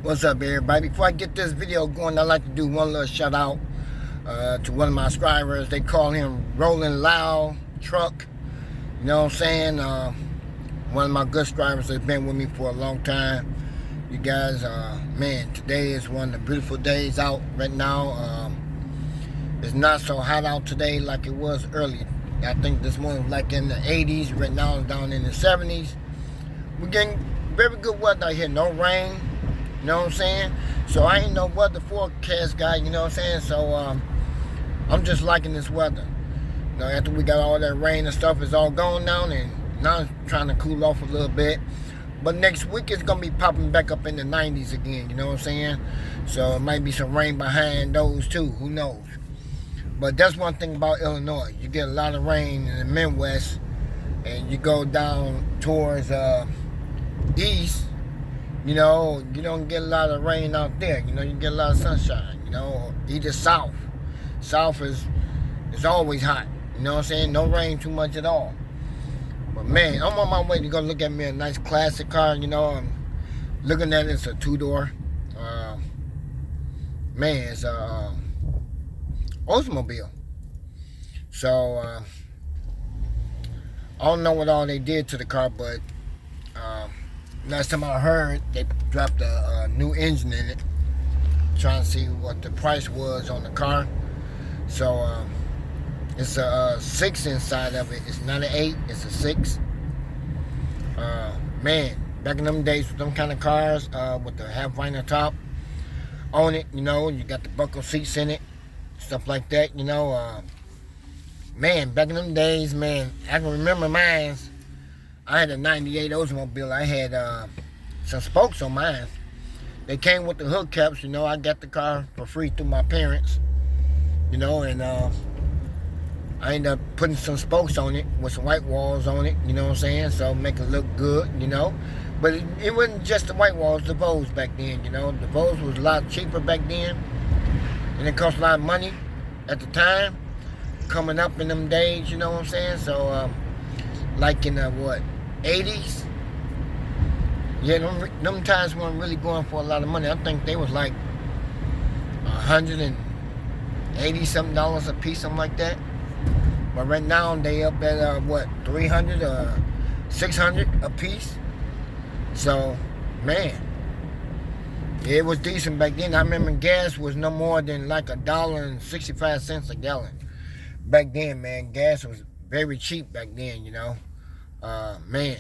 What's up, everybody? Before I get this video going, I'd like to do one little shout out to one of my subscribers. They call him Rolling Loud Truck. You know what I'm saying? One of my good subscribers that's been with me for a long time. You guys, man, today is one of the beautiful days out right now. It's not so hot out today like it was early. I think this morning was like in the 80s. Right now it's down in the 70s. We're getting very good weather out here. No rain. You know what I'm saying? So I ain't no weather forecast guy, you know what I'm saying? So I'm just liking this weather. You know, after we got all that rain and stuff, it's all gone now, and now it's trying to cool off a little bit. But next week it's gonna be popping back up in the 90s again, you know what I'm saying? So it might be some rain behind those too, who knows? But that's one thing about Illinois. You get a lot of rain in the Midwest, and you go down towards east, you know, you don't get a lot of rain out there. You know, you get a lot of sunshine, you know, either south. South is always hot, you know what I'm saying? No rain too much at all. But man, I'm on my way to go look at me a nice classic car, you know. I'm looking at it, it's a two-door. Man, it's a Oldsmobile. So, I don't know what all they did to the car, but last time I heard, they dropped a new engine in it, trying to see what the price was on the car. So it's a 6 inside of it. It's not an 8, it's a 6. Man, back in them days with them kind of cars, with the half vinyl top on it, you know, you got the buckle seats in it, stuff like that, you know. Man, back in them days, man, I can remember mine. I had a 98 Oldsmobile. I had some spokes on mine. They came with the hood caps, you know. I got the car for free through my parents, you know, and I ended up putting some spokes on it with some white walls on it, you know what I'm saying? So make it look good, you know. But it wasn't just the white walls, the Vos back then, you know. The Vos was a lot cheaper back then, and it cost a lot of money at the time, coming up in them days, you know what I'm saying? So, like in the, 80s? Yeah, them times weren't really going for a lot of money. I think they was like $180 something a piece, something like that. But right now they up at 300 or 600 a piece. So, man, it was decent back then. I remember gas was no more than like $1.65 a gallon. Back then, man, gas was very cheap back then, you know. Man,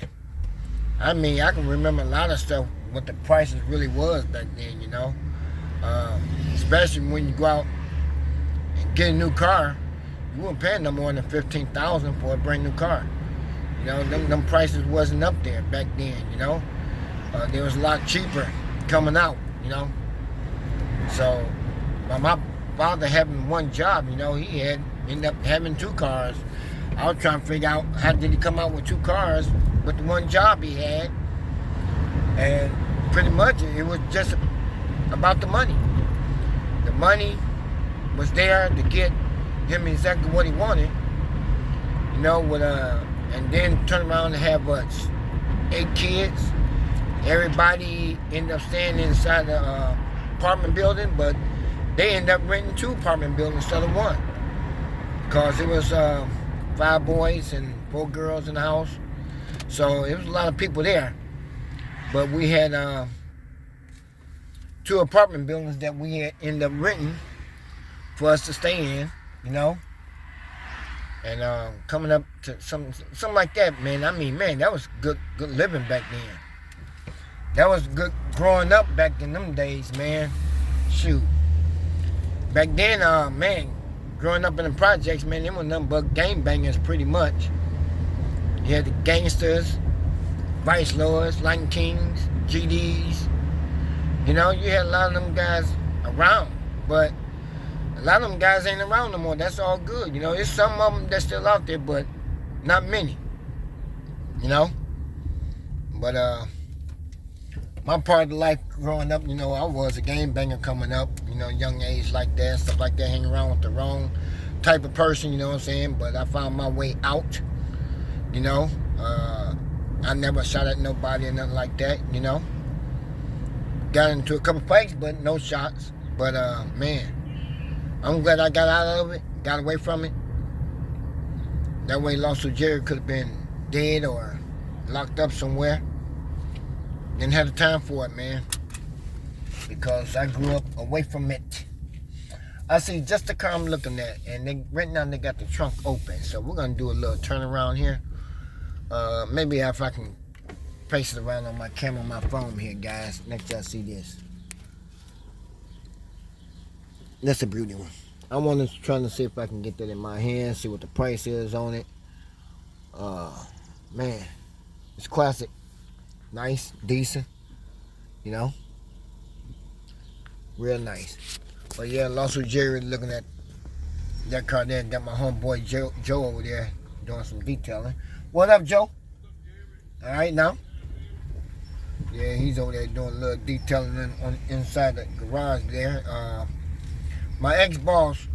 I mean, I can remember a lot of stuff, what the prices really was back then, you know. Especially when you go out and get a new car, you weren't paying no more than $15,000 for a brand new car. You know, them prices wasn't up there back then, you know. They was a lot cheaper coming out, you know. So, by my father having one job, you know, he ended up having 2 cars. I was trying to figure out how did he come out with 2 cars with the one job he had. And pretty much it was just about the money. The money was there to get him exactly what he wanted. You know, with and then turn around and have 8 kids. Everybody ended up staying inside the apartment building, but they ended up renting 2 apartment buildings instead of 1. Because it was 5 boys and 4 girls in the house. So it was a lot of people there. But we had 2 apartment buildings that we had ended up renting for us to stay in, you know. And coming up to something like that, man. I mean, man, that was good living back then. That was good growing up back in them days, man. Shoot. Back then, man, growing up in the projects, man, they were nothing but gangbangers pretty much. You had the gangsters, vice lords, Lion Kings, GDs. You know, you had a lot of them guys around, but a lot of them guys ain't around no more. That's all good. You know, there's some of them that's still out there, but not many. You know? But, my part of life growing up, you know, I was a gangbanger coming up, you know, young age like that, stuff like that, hanging around with the wrong type of person, you know what I'm saying? But I found my way out, you know. I never shot at nobody or nothing like that, you know. Got into a couple fights, but no shots. But man, I'm glad I got out of it, got away from it. That way, Lawsuit Jerry could have been dead or locked up somewhere. Didn't have the time for it, man, because I grew up away from it. I see just the car I'm looking at, and right now they got the trunk open. So we're gonna do a little turnaround here. Maybe if I can place it around on my camera, on my phone here, guys. Next y'all see this. That's a beauty one. I want to try to see if I can get that in my hand, see what the price is on it. Man, it's classic, nice, decent, you know, real nice. But yeah, Lawsuit Jerry looking at that car there. Got my homeboy Joe over there doing some detailing. What up, Joe? All right now. Yeah, he's over there doing a little detailing on inside the garage there. My ex-boss,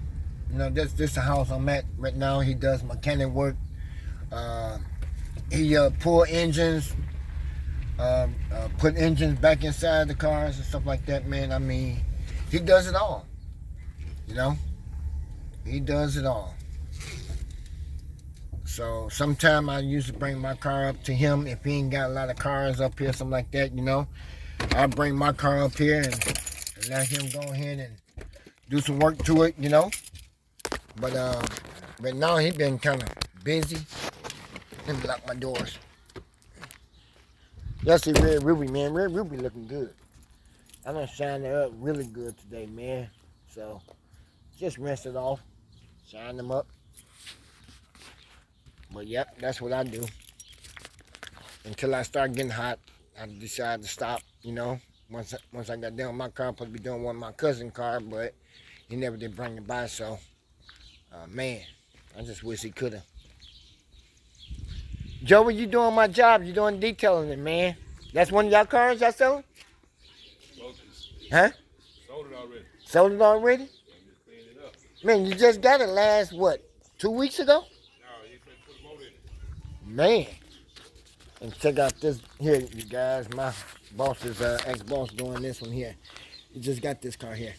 you know, this is the house I'm at right now. He does mechanic work. He pull engines, put engines back inside the cars and stuff like that, man. I mean, he does it all. You know, he does it all. So sometime I used to bring my car up to him if he ain't got a lot of cars up here, something like that, you know. I bring my car up here and let him go ahead and do some work to it, you know. But now he been kind of busy. Let me lock my doors. Y'all see Red Ruby, man. Red Ruby looking good. I done shined her up really good today, man. So just rinse it off, shine them up. But yep, that's what I do. Until I start getting hot, I decide to stop, you know. Once I got done with my car, I'm supposed to be doing one of my cousin's car, but he never did bring it by, so man, I just wish he could have. Joey, you doing my job. You doing detailing it, man. That's one of y'all cars y'all selling? Huh? Sold it already. Sold it already? I'm just cleaning it up. Man, you just got it last, what, 2 weeks ago? No, you finna put a motor in it. Man. And check out this here, you guys. My boss's ex-boss doing this one here. He just got this car here.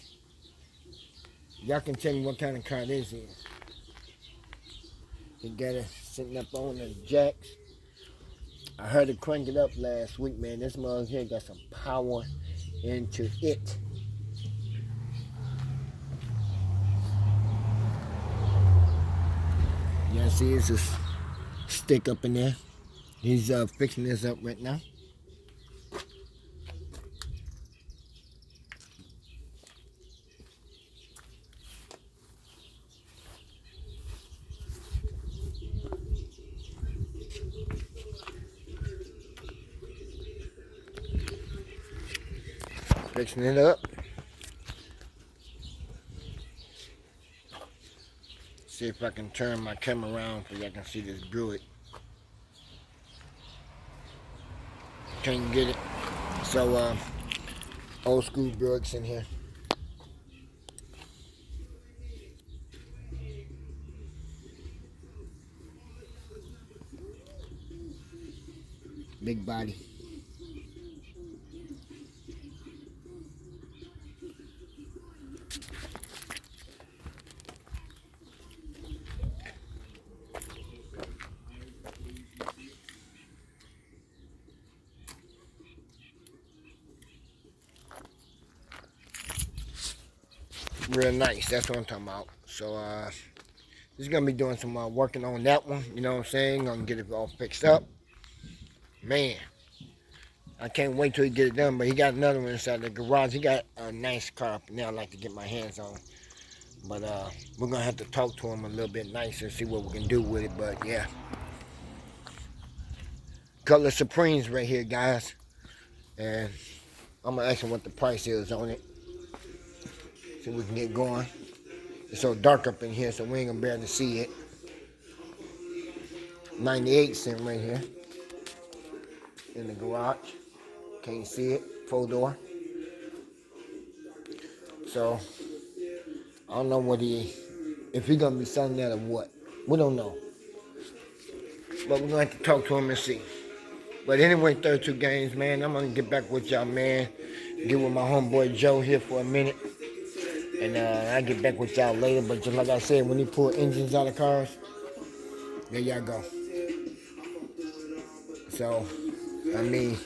Y'all can tell me what kind of car this is. He got it sitting up on the jacks. I heard it crank it up last week, man. This mug here got some power into it. Y'all see it's a stick up in there. He's fixing this up right now. Fixing it up. See if I can turn my camera around so y'all can see this Buick. Can't get it. So old school Buicks in here. Big body. Real nice, that's what I'm talking about. So just gonna be doing some working on that one, you know what I'm saying? Gonna get it all fixed up. Man, I can't wait till he get it done, but he got another one inside the garage. He got a nice car up there I'd like to get my hands on. But we're gonna have to talk to him a little bit nicer and see what we can do with it, but yeah. Cutlass Supremes right here, guys. And I'm gonna ask him what the price is on it. So we can get going. It's so dark up in here, so we ain't gonna be able to see it. 98 cent right here in the garage. Can't see it. 4-door. So I don't know if he gonna be selling that or what. We don't know. But we're gonna have to talk to him and see. But anyway, 32 games, man. I'm gonna get back with y'all, man. get with my homeboy Joe here for a minute. And I'll get back with y'all later. But just like I said, when he pull engines out of cars, there y'all go. So, I mean,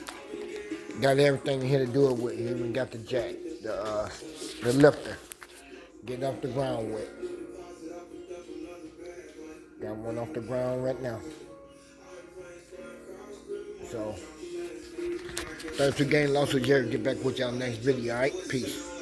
got everything here to do it with. He even got the jack, the lifter, getting off the ground with. Got one off the ground right now. So, 32 game loss with Jerry. Get back with y'all next video, alright? Peace.